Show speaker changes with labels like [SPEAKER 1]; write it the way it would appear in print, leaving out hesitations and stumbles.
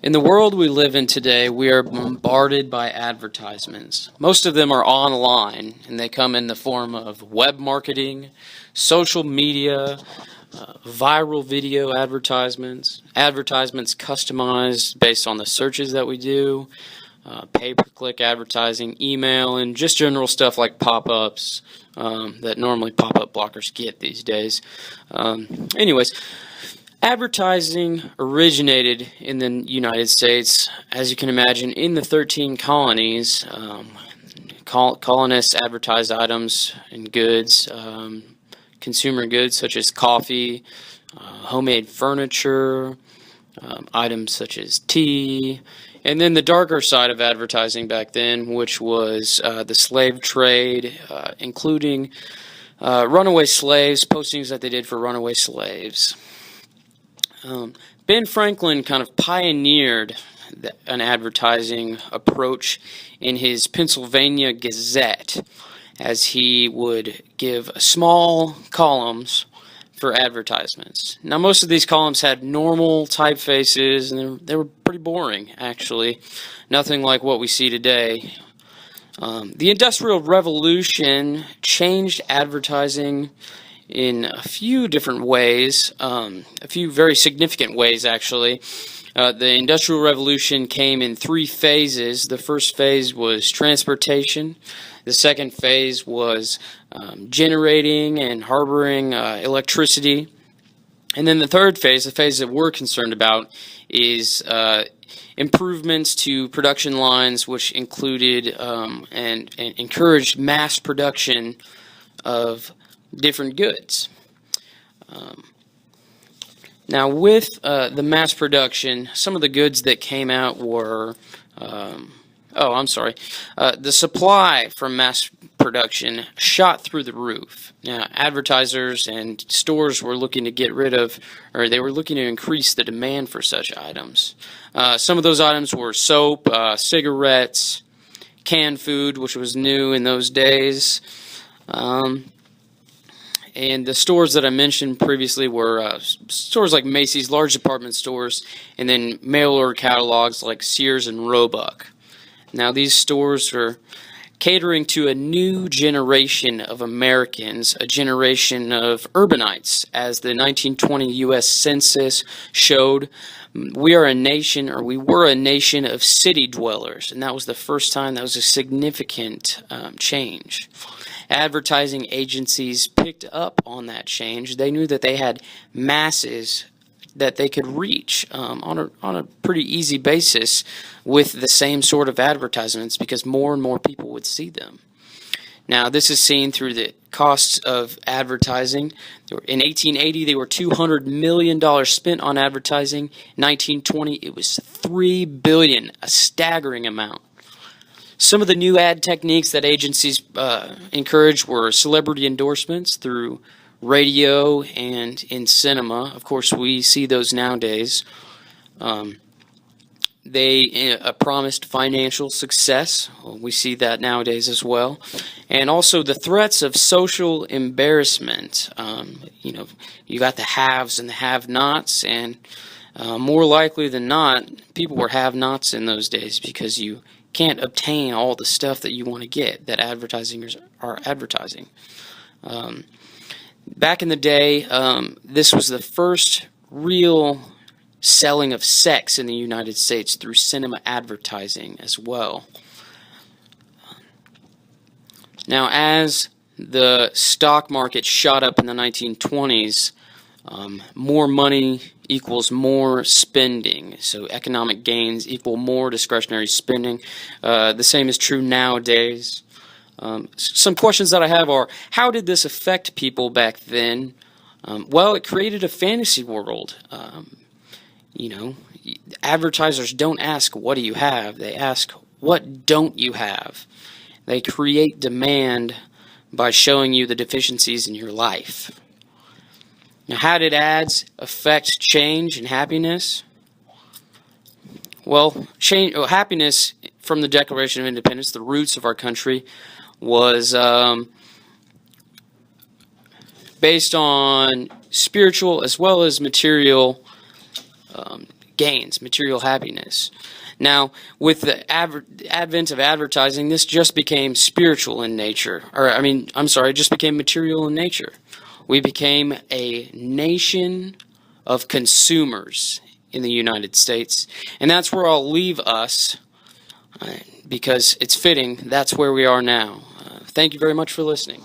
[SPEAKER 1] In the world we live in today, we are bombarded by advertisements. Most of them are online, and they come in the form of web marketing, social media, viral video advertisements, advertisements customized based on the searches that we do, pay-per-click advertising, email, and just general stuff like pop-ups that normally pop-up blockers get these days. Anyways, advertising originated in the United States, as you can imagine, in the 13 colonies. Colonists advertised items and goods, consumer goods such as coffee, homemade furniture, items such as tea, and then the darker side of advertising back then, which was the slave trade, including runaway slaves, postings that they did for runaway slaves. Ben Franklin kind of pioneered an advertising approach in his Pennsylvania Gazette, as he would give small columns for advertisements. Now, most of these columns had normal typefaces, and they were pretty boring, actually. Nothing like what we see today. The Industrial Revolution changed advertising in a few different ways, a few very significant ways, actually. The Industrial Revolution came in 3 phases. The first phase was transportation. The second phase was generating and harboring electricity. And then the third phase, the phase that we're concerned about, is improvements to production lines, which included and encouraged mass production of different goods. Now, with the mass production, some of the goods that came out were, the supply from mass production shot through the roof. Now, advertisers and stores were looking to get rid of, or they were looking to increase the demand for such items. Some of those items were soap, cigarettes, canned food, which was new in those days. And the stores that I mentioned previously were stores like Macy's, large department stores, and then mail-order catalogs like Sears and Roebuck. Now, these stores are catering to a new generation of Americans, a generation of urbanites. As the 1920 U.S. Census showed, we were a nation of city dwellers, and that was the first time that was a significant change. Advertising agencies picked up on that change. They knew that they had masses that they could reach on a pretty easy basis with the same sort of advertisements, because more and more people would see them. Now, this is seen through the costs of advertising. In 1880, they were $200 million spent on advertising. In 1920, it was $3 billion, a staggering amount. Some of the new ad techniques that agencies encouraged were celebrity endorsements through radio and in cinema. Of course, we see those nowadays. They promised financial success. We see that nowadays as well. And also the threats of social embarrassment. You got the haves and the have-nots, and more likely than not, people were have-nots in those days, because you can't obtain all the stuff that you want to get that advertisers are advertising. Back in the day, this was the first real selling of sex in the United States through cinema advertising as well. Now, as the stock market shot up in the 1920s, more money equals more spending. So economic gains equal more discretionary spending. The same is true nowadays. Some questions that I have are, how did this affect people back then? Well, it created a fantasy world. Advertisers don't ask, what do you have? They ask, what don't you have? They create demand by showing you the deficiencies in your life. Now, how did ads affect change and happiness? Well, happiness from the Declaration of Independence, the roots of our country, was based on spiritual as well as material gains, material happiness. Now, with the advent of advertising, this just became spiritual in nature. It just became material in nature. We became a nation of consumers in the United States. And that's where I'll leave us, because it's fitting. That's where we are now. Thank you very much for listening.